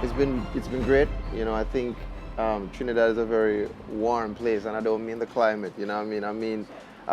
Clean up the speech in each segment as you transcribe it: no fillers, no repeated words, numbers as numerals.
it's been great. I think Trinidad is a very warm place, and I don't mean the climate.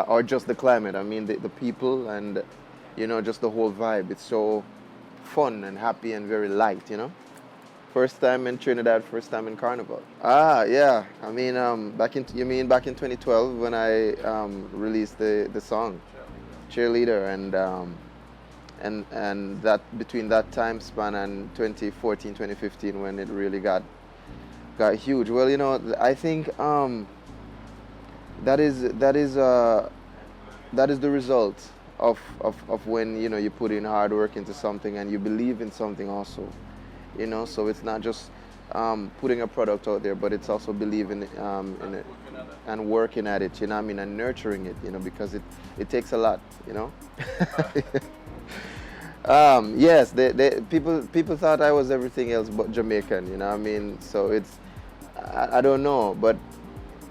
Or just the climate. I mean the people and just the whole vibe. It's so fun and happy and very light. First time in Trinidad, first time in Carnival. Yeah. Back in 2012 when I released the song Cheerleader, and that between that time span and 2014, 2015 when it really got huge. Well, I think that is the result of when you put in hard work into something and you believe in something also. So it's not just putting a product out there, but it's also believing in it and working at it, and nurturing it, because it takes a lot, Yes, people thought I was everything else but Jamaican, so I don't know, but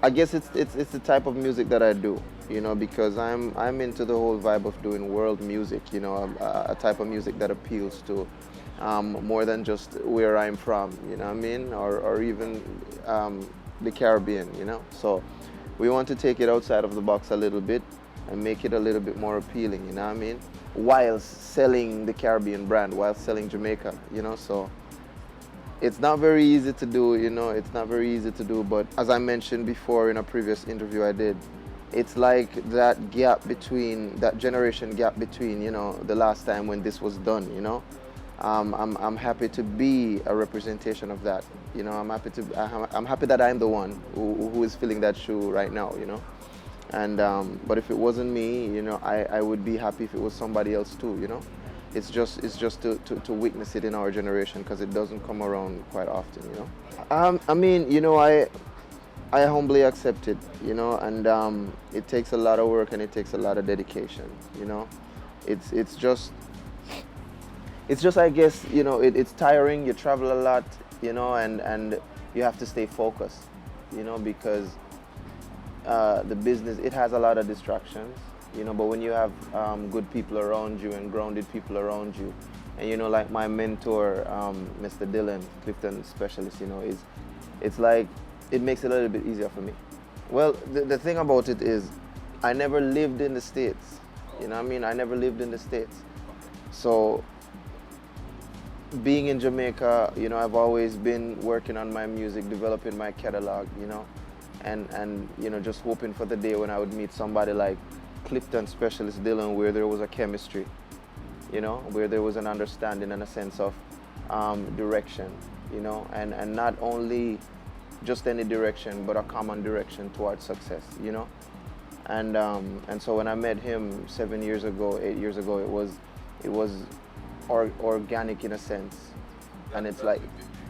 I guess it's the type of music that I do, because I'm into the whole vibe of doing world music, a type of music that appeals to more than just where I'm from, or even the Caribbean, So we want to take it outside of the box a little bit and make it a little bit more appealing, while selling the Caribbean brand, while selling Jamaica, So it's not very easy to do, it's not very easy to do, but as I mentioned before in a previous interview I did, it's like that generation gap between, the last time when this was done, I'm happy to be a representation of that. I'm happy that I'm the one who is filling that shoe right now. And but if it wasn't me, I would be happy if it was somebody else too. It's just to witness it in our generation because it doesn't come around quite often. I humbly accept it. And it takes a lot of work and it takes a lot of dedication. It's just I guess, it's tiring, you travel a lot, and you have to stay focused, because the business, it has a lot of distractions, but when you have good people around you and grounded people around you, and like my mentor, Mr. Dylan, Clifton specialist, it's like, it makes it a little bit easier for me. Well, the thing about it is, I never lived in the States, I never lived in the States. So, being in Jamaica, I've always been working on my music, developing my catalog, and just hoping for the day when I would meet somebody like Clifton Specialist Dylan, where there was a chemistry, where there was an understanding and a sense of direction, and not only just any direction, but a common direction towards success, and so when I met him 7 years ago, 8 years ago, it was organic in a sense, and it's like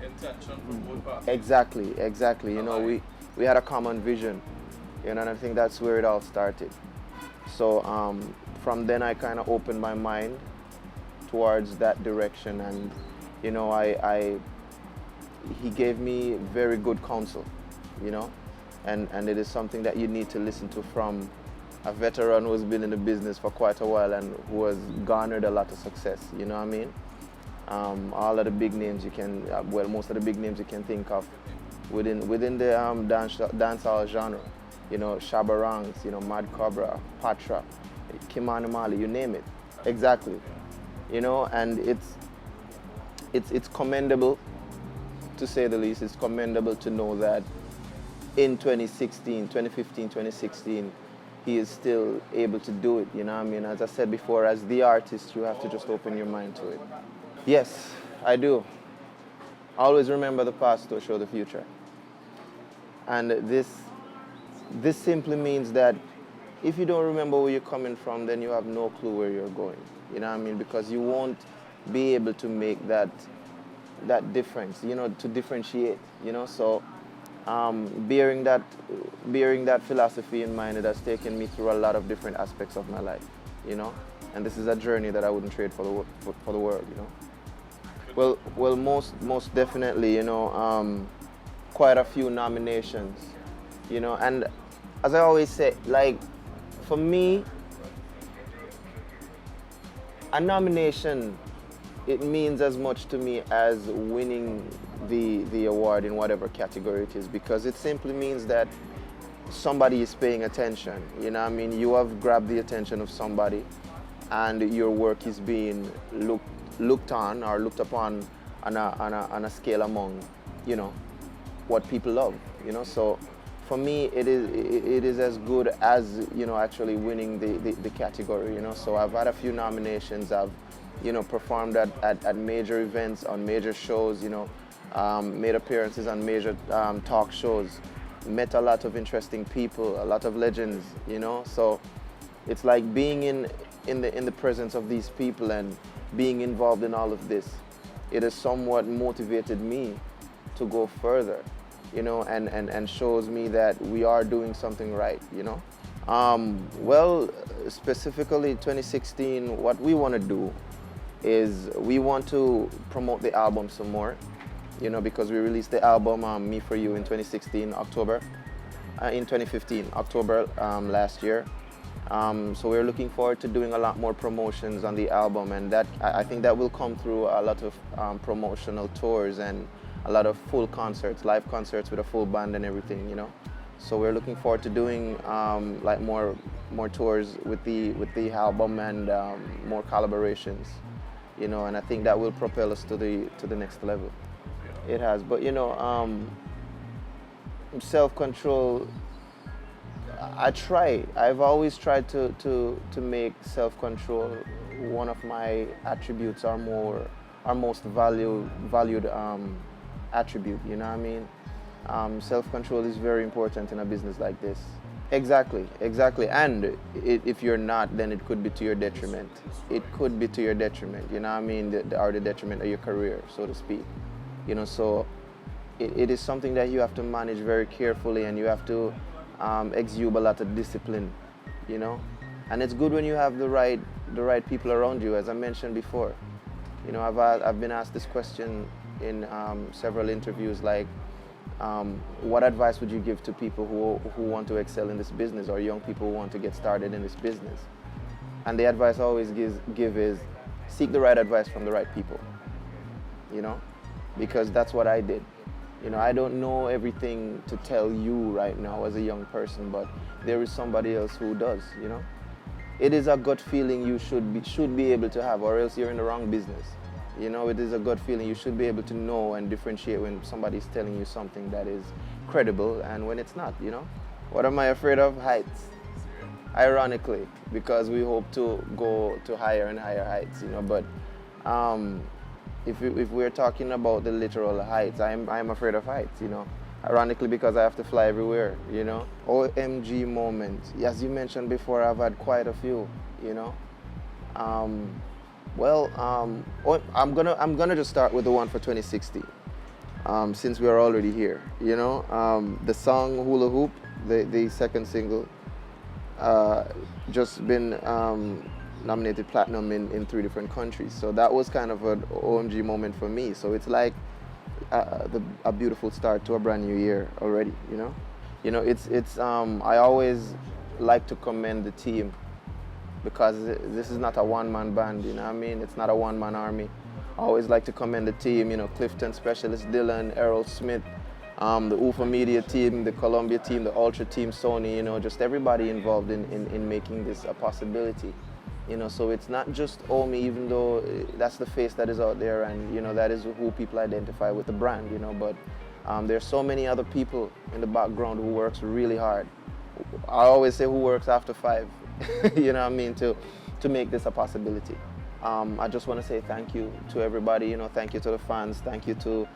intention from both parties. Exactly. We had a common vision, and I think that's where it all started. So from then I kind of opened my mind towards that direction, and he gave me very good counsel, and it is something that you need to listen to from a veteran who's been in the business for quite a while and who has garnered a lot of success, all of the big names you can, most of the big names you can think of within the dancehall genre, Shabba Ranks, Mad Cobra, Patra, Kimani Mali, you name it. Exactly. And it's commendable, to say the least. It's commendable to know that in 2015, 2016, he is still able to do it, As I said before, as the artist, you have to just open your mind to it. Yes, I do. Always remember the past to show the future. And this simply means that if you don't remember where you're coming from, then you have no clue where you're going, because you won't be able to make that difference, to differentiate, so bearing that philosophy in mind, it has taken me through a lot of different aspects of my life, and this is a journey that I wouldn't trade for the world, Well, most definitely, quite a few nominations, and as I always say, like, for me, a nomination it means as much to me as winning the award in whatever category it is, because it simply means that somebody is paying attention. You know what I mean? You have grabbed the attention of somebody, and your work is being looked on or looked upon on a scale among, you know, what people love. You know, so for me, it is as good as, you know, actually winning the category. You know, so I've had a few nominations. I've, you know, performed at major events, on major shows. You know, made appearances on major talk shows. Met a lot of interesting people, a lot of legends, you know. So it's like being in the presence of these people and being involved in all of this. It has somewhat motivated me to go further, you know, and shows me that we are doing something right, you know. Well, specifically 2016, what we want to do is we want to promote the album some more. You know, because we released the album Me For You in 2016, October. In 2015, October last year. So we're looking forward to doing a lot more promotions on the album, and that I think that will come through a lot of promotional tours and a lot of full concerts, live concerts with a full band and everything, you know. So we're looking forward to doing like more tours with the album and more collaborations, you know, and I think that will propel us to the next level. It has, but you know, self-control, I've always tried to make self-control one of my attributes, or most valued attribute, you know what I mean? Self-control is very important in a business like this. Exactly, and if you're not, then it could be to your detriment. It could be to your detriment, you know what I mean? Or the detriment of your career, so to speak. You know, so it is something that you have to manage very carefully, and you have to exude a lot of discipline, you know. And it's good when you have the right people around you, as I mentioned before. You know, I've been asked this question in several interviews, like, what advice would you give to people who want to excel in this business, or young people who want to get started in this business? And the advice I always give is seek the right advice from the right people, you know. Because that's what I did. You know, I don't know everything to tell you right now as a young person, but there is somebody else who does, you know. It is a gut feeling you should be able to have, or else you're in the wrong business. You know, it is a gut feeling. You should be able to know and differentiate when somebody's telling you something that is credible and when it's not, you know. What am I afraid of? Heights. Ironically, because we hope to go to higher and higher heights, you know, but if we're talking about the literal heights, I'm afraid of heights, you know. Ironically, because I have to fly everywhere, you know. OMG moments. As you mentioned before, I've had quite a few, you know. I'm gonna just start with the one for 2016, since we are already here, you know. The song Hula Hoop, the second single, just been nominated platinum in 3 different countries. So that was kind of an OMG moment for me. So it's like a beautiful start to a brand new year already, you know. You know, it's I always like to commend the team, because this is not a one-man band, you know what I mean? It's not a one-man army. I always like to commend the team, you know, Clifton Specialist Dylan, Errol Smith, the UFA Media team, the Columbia team, the Ultra team, Sony, you know, just everybody involved in making this a possibility. You know, so it's not just OMI, even though that's the face that is out there, and, you know, that is who people identify with the brand, you know, but there's so many other people in the background who works really hard. I always say who works after 5, you know what I mean, to make this a possibility. I just want to say thank you to everybody, you know, thank you to the fans, thank you to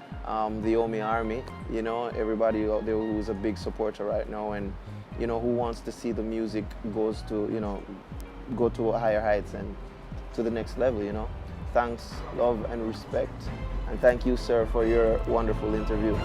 the OMI Army, you know, everybody out there who's a big supporter right now, and, you know, who wants to see the music go to higher heights and to the next level, you know. Thanks, love, and respect. And thank you, sir, for your wonderful interview.